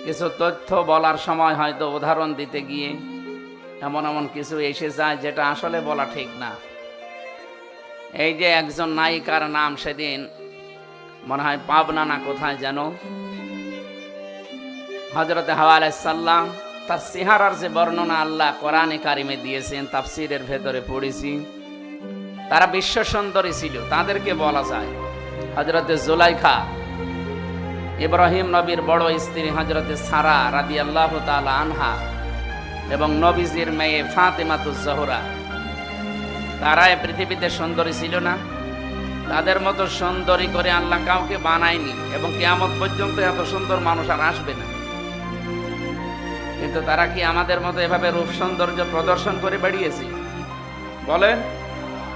কিছু তথ্য বলার সময় হয়তো উদাহরণ দিতে গিয়ে এমন এমন কিছু এসে যায় যেটা আসলে বলা ঠিক না। এই যে একজন নায়িকার নাম সেদিন মনে হয় পাবনা না কোথায় যেন, হযরতে হাওয়া আলাইহিস সালাম তার চেহারার যে বর্ণনা আল্লাহ কোরআনে কারিমে দিয়েছেন, তাফসীরের ভেতরে পড়েছি, তারা বিশ্ব সুন্দরী ছিল। তাদেরকে বলা যায় হযরতে জুলাইখা, ইব্রাহিম নবীর বড় স্ত্রী হযরতে সারা রাদিয়াল্লাহু তাআলা আনহা এবং নবীজির মেয়ে ফাতেমাতুজ জোহরা, তারা এই পৃথিবীতে সুন্দরী ছিল না? তাদের মতো সুন্দরী করে আল্লাহ কাউকে বানায়নি এবং কিয়ামত পর্যন্ত এত সুন্দর মানুষ আর আসবে না। কিন্তু তারা কি আমাদের মতো এভাবে রূপ সৌন্দর্য প্রদর্শন করে বেরিয়েছে? বলেন।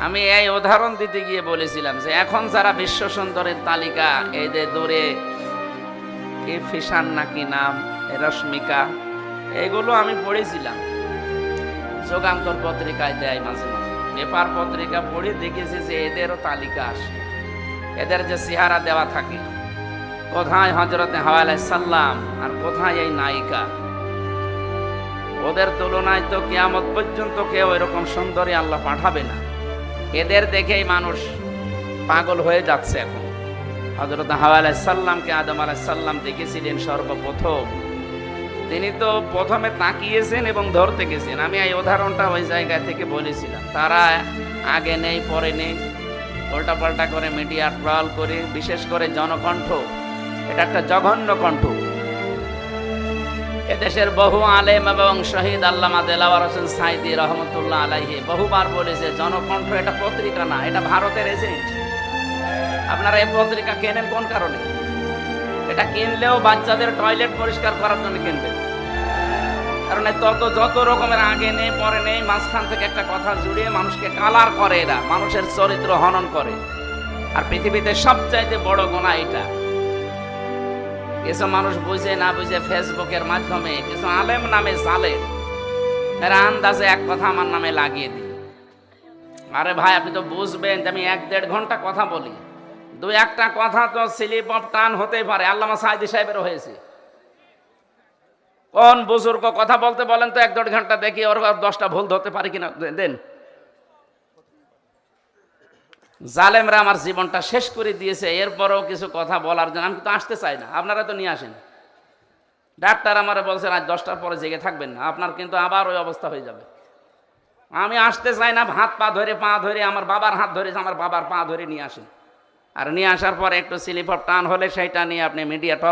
আমি এই উদাহরণ দিতে গিয়ে বলেছিলাম যে এখন যারা বিশ্ব সুন্দরের তালিকা, এই যে দূরে কি ফিশান নাকি নাম, রশ্মিকা, এগুলো আমি পড়েছিলাম, যুগান্তর পত্রিকায় দেয় মাঝে মাঝে, পেপার পত্রিকা পড়ে দেখেছি যে এদেরও তালিকা আসে, এদের যে চেহারা দেওয়া থাকে, কোথায় হযরতে হাওয়া আলাইহিস সালাম আর কোথায় এই নায়িকা। ওদের তুলনায় তো কিয়ামত পর্যন্ত কেউ এরকম সুন্দরী আল্লাহ পাঠাবে না। এদের দেখেই মানুষ পাগল হয়ে যাচ্ছে এখন। হযরত হাওয়া আলাইহিস সালামকে আদম আলাইহিস সালাম দেখেছিলেন সর্বপ্রথম, তিনি তো প্রথমে তাকিয়েছেন এবং ধরতে গেছেন। আমি এই উদাহরণটা ওই জায়গা থেকে বলেছিলাম। তারা আগে নেই পরে নেই, উল্টাপাল্টা করে মিডিয়া ট্রল করে, বিশেষ করে জনকণ্ঠ, এটা একটা জঘন্য কণ্ঠ। এদেশের বহু আলেম এবং শহীদ আল্লামা দেলাওয়ার হোসেন সাইদি রহমতুল্লাহ আলাইহি বহুবার বলেছে, জনকণ্ঠ এটা পত্রিকা না, এটা ভারতের এজেন্ট। আপনারা এই পত্রিকা কেনেন কোন কারণে? এটা কিনলেও বাচ্চাদের টয়লেট পরিষ্কার করার জন্য কিনবেন। কারণ যত রকমের আগে নেই পরে নেই, মাঝখান থেকে একটা কথা জুড়িয়ে মানুষকে কালার করে, এরা মানুষের চরিত্র হনন করে। আর পৃথিবীতে সবচাইতে বড় গুনাহ এটা। কিছু মানুষ বুঝে না বুঝে ফেসবুকের মাধ্যমে কিছু আলেম নামে জালেম, এরা আন্দাজে এক কথা আমার নামে লাগিয়ে দিল। আরে ভাই, আপনি তো বুঝবেন যে আমি 1-1.5 ঘন্টা কথা বলি, 2-1টা কথা তো স্লিপ অফ টান হতেই পারে। আল্লামা সাঈদী সাহেবেরও হয়েছে। কোন বুজুর্গ কথা বলতে বলেন তো 1-1.5 ঘন্টা, দেখি ওর 10টা ভুল ধরতে পারি কিনা। দেন, জালেমরা আমার জীবনটা শেষ করে দিয়েছে, এরপরেও কিছু কথা বলার জন্য আমি তো আসতে চাই না। আপনারা তো নিয়ে আসেন। ডাক্তার আমারে বলছেন আজ 10টার পরে জেগে থাকবেন না, আপনার কিন্তু আবার ওই অবস্থা হয়ে যাবে। আমি আসতে চাই না। হাত পা ধরে, পা ধরে, আমার বাবার হাত ধরে, আমার বাবার পা ধরে নিয়ে আসেন। আর নিয়ে আসার পরে একটু স্লিপ অফ টান হলে সেইটা নিয়ে আপনি মিডিয়া টল